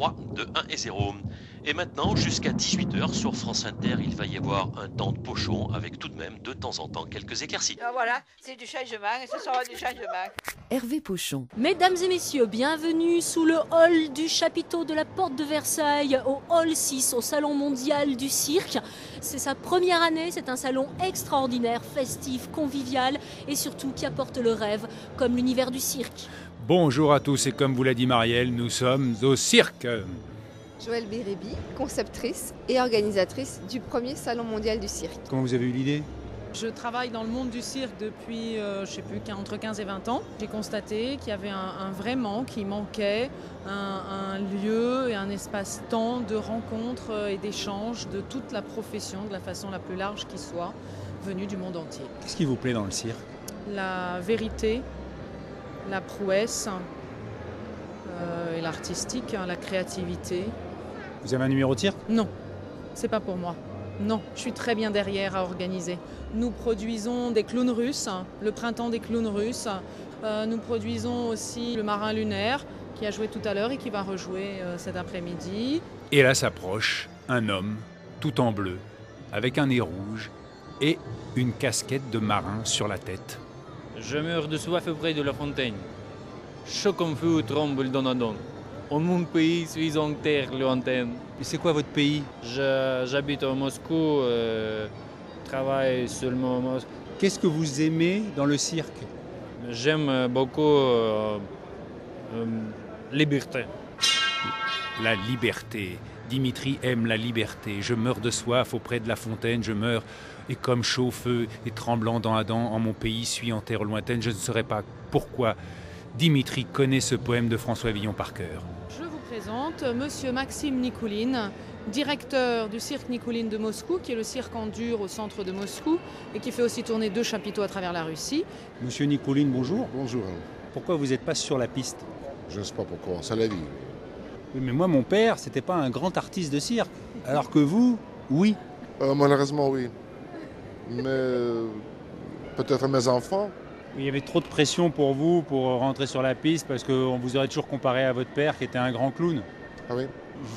3 de 1 et 0. Et maintenant, jusqu'à 18h sur France Inter, il va y avoir un temps de pochon avec tout de même de temps en temps quelques éclaircies. Ah, voilà, c'est du changement et ce sera du changement. Hervé Pochon. Mesdames et messieurs, bienvenue sous le hall du chapiteau de la Porte de Versailles, au hall 6, au Salon mondial du cirque. C'est sa première année, c'est un salon extraordinaire, festif, convivial et surtout qui apporte le rêve, comme l'univers du cirque. Bonjour à tous et comme vous l'a dit Marielle, nous sommes au cirque. Joëlle Bérébi, conceptrice et organisatrice du premier Salon mondial du cirque. Comment vous avez eu l'idée ? Je travaille dans le monde du cirque depuis, entre 15 et 20 ans. J'ai constaté qu'il y avait un vrai manque, il manquait un lieu et un espace-temps de rencontres et d'échanges de toute la profession, de la façon la plus large qui soit, venue du monde entier. Qu'est-ce qui vous plaît dans le cirque ? La vérité, la prouesse et l'artistique, la créativité. Vous avez un numéro de cirque ? Non, c'est pas pour moi. Non, je suis très bien derrière à organiser. Nous produisons des clowns russes, le printemps des clowns russes. Nous produisons aussi le marin lunaire qui a joué tout à l'heure et qui va rejouer cet après-midi. Et là s'approche un homme, tout en bleu, avec un nez rouge et une casquette de marin sur la tête. Je meurs de soif auprès de la fontaine. Chaud comme feu tremble dans la donne. En mon pays suis en terre lointaine. Et c'est quoi votre pays ? J'habite à Moscou, travaille seulement à Moscou. Qu'est-ce que vous aimez dans le cirque ? J'aime beaucoup liberté. La liberté. Dimitri aime la liberté. Je meurs de soif auprès de la fontaine, je meurs et comme chaud feu et tremblant dans Adam, en mon pays suis en terre lointaine. Je ne saurais pas pourquoi Dimitri connaît ce poème de François Villon par cœur. Je vous présente Monsieur Maxime Nikouline, directeur du cirque Nikouline de Moscou, qui est le cirque en dur au centre de Moscou et qui fait aussi tourner 2 chapiteaux à travers la Russie. Monsieur Nikouline, bonjour. Bonjour. Pourquoi vous n'êtes pas sur la piste ? Je ne sais pas pourquoi, c'est la vie. Oui, mais moi, mon père, c'était pas un grand artiste de cirque. Alors que vous, oui. Malheureusement, oui. Mais peut-être mes enfants. Il y avait trop de pression pour vous pour rentrer sur la piste parce qu'on vous aurait toujours comparé à votre père qui était un grand clown. Ah oui.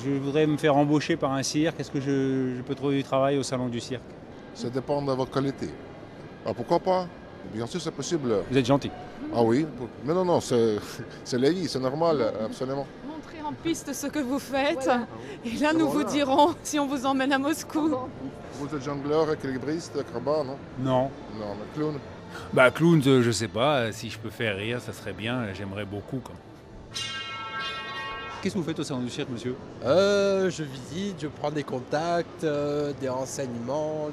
Je voudrais me faire embaucher par un cirque. Est-ce que je peux trouver du travail au salon du cirque ? Ça dépend de votre qualité. Ah, pourquoi pas ? Bien sûr, c'est possible. Vous êtes gentil. Ah oui. Mais non, c'est la vie, c'est normal, absolument. Montrez en piste ce que vous faites. Voilà. Et là, nous vous dirons si on vous emmène à Moscou. Vous êtes jongleur, équilibriste, acrobat, non ? Non. Non, mais clown. Bah clown, je sais pas. Si je peux faire rire, ça serait bien. J'aimerais beaucoup. Qu'est-ce que vous faites au salon du cirque, monsieur ? Je visite, je prends des contacts, des renseignements.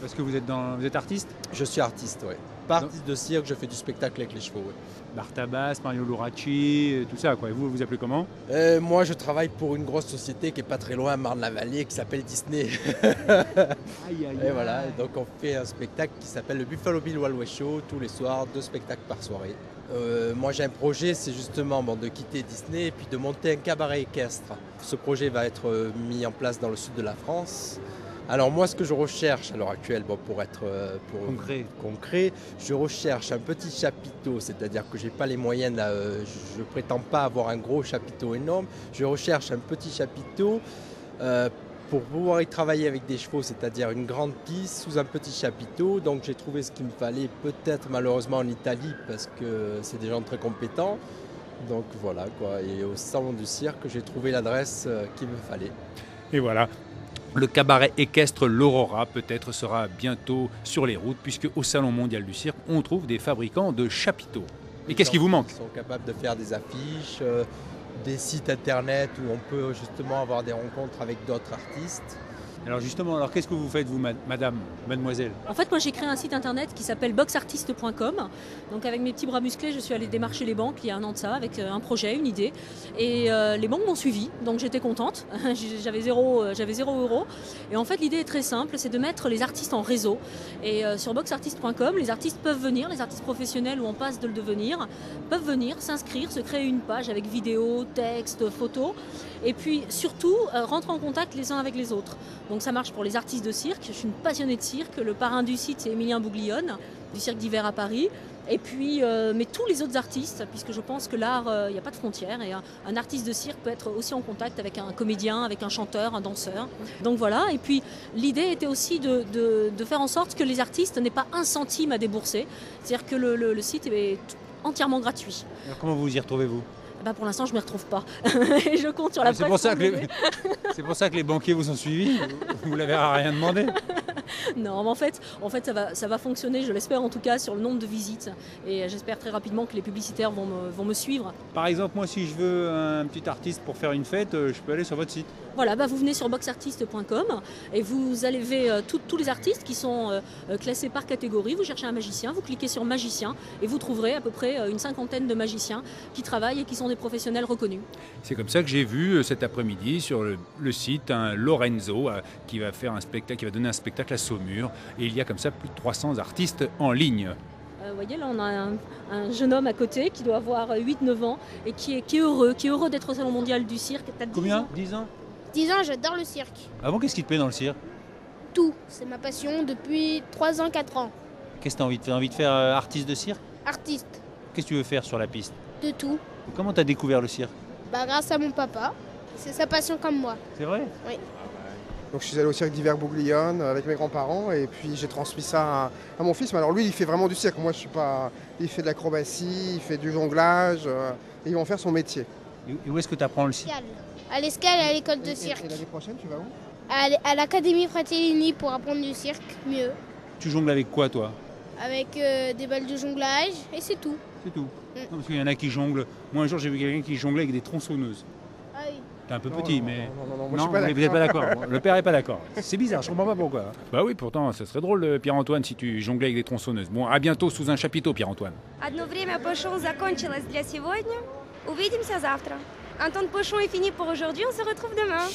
Parce que vous êtes artiste ? Je suis artiste, oui. Pas artiste de cirque, je fais du spectacle avec les chevaux. Ouais. Bartabas, Mario Luracci, tout ça, quoi. Et vous vous appelez comment ? Moi, je travaille pour une grosse société qui est pas très loin, à Marne-la-Vallée, qui s'appelle Disney. Et voilà, donc on fait un spectacle qui s'appelle le Buffalo Bill Wild West Show, tous les soirs, 2 spectacles par soirée. Moi, j'ai un projet, c'est justement de quitter Disney et puis de monter un cabaret équestre. Ce projet va être mis en place dans le sud de la France. Alors moi, ce que je recherche à l'heure actuelle, pour être concret, je recherche un petit chapiteau, c'est-à-dire que je n'ai pas les moyens, je ne prétends pas avoir un gros chapiteau énorme, je recherche un petit chapiteau pour pouvoir y travailler avec des chevaux, c'est-à-dire une grande piste sous un petit chapiteau. Donc j'ai trouvé ce qu'il me fallait, peut-être malheureusement en Italie, parce que c'est des gens très compétents. Donc voilà, quoi. Et au salon du cirque, j'ai trouvé l'adresse qu'il me fallait. Et voilà. Le cabaret équestre L'Aurora peut-être sera bientôt sur les routes puisque au Salon mondial du cirque, on trouve des fabricants de chapiteaux. Et qu'est-ce qui vous manque ? Ils sont capables de faire des affiches, des sites internet où on peut justement avoir des rencontres avec d'autres artistes. Alors justement, qu'est-ce que vous faites vous, mademoiselle ? En fait, moi j'ai créé un site internet qui s'appelle boxartiste.com. Donc avec mes petits bras musclés, je suis allée démarcher les banques il y a un an de ça avec un projet, une idée. Et les banques m'ont suivi, donc j'étais contente. j'avais 0 €. Et en fait, l'idée est très simple, c'est de mettre les artistes en réseau. Et sur boxartiste.com, les artistes peuvent venir, les artistes professionnels ou en passe de le devenir, peuvent venir, s'inscrire, se créer une page avec vidéo, texte, photos. Et puis surtout, rentrer en contact les uns avec les autres. Donc ça marche pour les artistes de cirque. Je suis une passionnée de cirque. Le parrain du site, c'est Émilien Bouglione, du Cirque d'hiver à Paris. Et puis, mais tous les autres artistes, puisque je pense que l'art, il n'y a pas de frontières. Et un artiste de cirque peut être aussi en contact avec un comédien, avec un chanteur, un danseur. Donc voilà. Et puis, l'idée était aussi de faire en sorte que les artistes n'aient pas un centime à débourser. C'est-à-dire que le site est entièrement gratuit. Alors comment vous y retrouvez-vous? Pour l'instant, je ne m'y retrouve pas. Et je compte sur la presse. C'est pour ça que les banquiers vous ont suivi. Vous ne l'avez à rien demandé. Non, mais en fait ça va fonctionner, je l'espère en tout cas, sur le nombre de visites. Et j'espère très rapidement que les publicitaires vont me suivre. Par exemple, moi, si je veux un petit artiste pour faire une fête, je peux aller sur votre site. Voilà, vous venez sur boxartiste.com et vous allez tous les artistes qui sont classés par catégorie. Vous cherchez un magicien, vous cliquez sur magicien et vous trouverez à peu près une cinquantaine de magiciens qui travaillent et qui sont des professionnels reconnus. C'est comme ça que j'ai vu cet après-midi sur le site un Lorenzo qui va faire un spectacle, qui va donner un spectacle à Saumur. Et il y a comme ça plus de 300 artistes en ligne. Vous voyez, là on a un jeune homme à côté qui doit avoir 8-9 ans et qui est heureux d'être au Salon mondial du cirque. Combien? 10 ans 10 ans, j'adore le cirque. Avant, qu'est-ce qui te plaît dans le cirque? Tout, c'est ma passion depuis 3 ans, 4 ans. Qu'est-ce que tu as envie de faire? Envie de faire artiste de cirque? Artiste. Qu'est-ce que tu veux faire sur la piste? De tout. Comment tu as découvert le cirque? Grâce à mon papa. C'est sa passion comme moi. C'est vrai? Oui. Donc je suis allé au cirque d'hiver Bouglione avec mes grands-parents et puis j'ai transmis ça à mon fils. Mais alors lui, il fait vraiment du cirque. Moi, je suis pas. Il fait de l'acrobatie, il fait du jonglage. Et ils vont faire son métier. Et où est-ce que tu apprends le cirque? À l'Escale, à l'école de cirque. Et l'année prochaine, tu vas où? À l'Académie Fratellini pour apprendre du cirque mieux. Tu jongles avec quoi, toi? Avec des balles de jonglage et c'est tout. C'est tout. Non, parce qu'il y en a qui jonglent. Moi, un jour, j'ai vu quelqu'un qui jonglait avec des tronçonneuses. Ah oui. T'es un peu petit, mais. Non, moi, je suis pas vous n'êtes pas d'accord. Le père n'est pas d'accord. C'est bizarre, je comprends pas pourquoi. Bah oui, pourtant, ça serait drôle, Pierre-Antoine, si tu jonglais avec des tronçonneuses. Bon, à bientôt sous un chapiteau, Pierre-Antoine. Одно время Pochon закончилось для сегодня. Увидимся завтра. Антон Pochon est fini pour aujourd'hui, on se retrouve demain.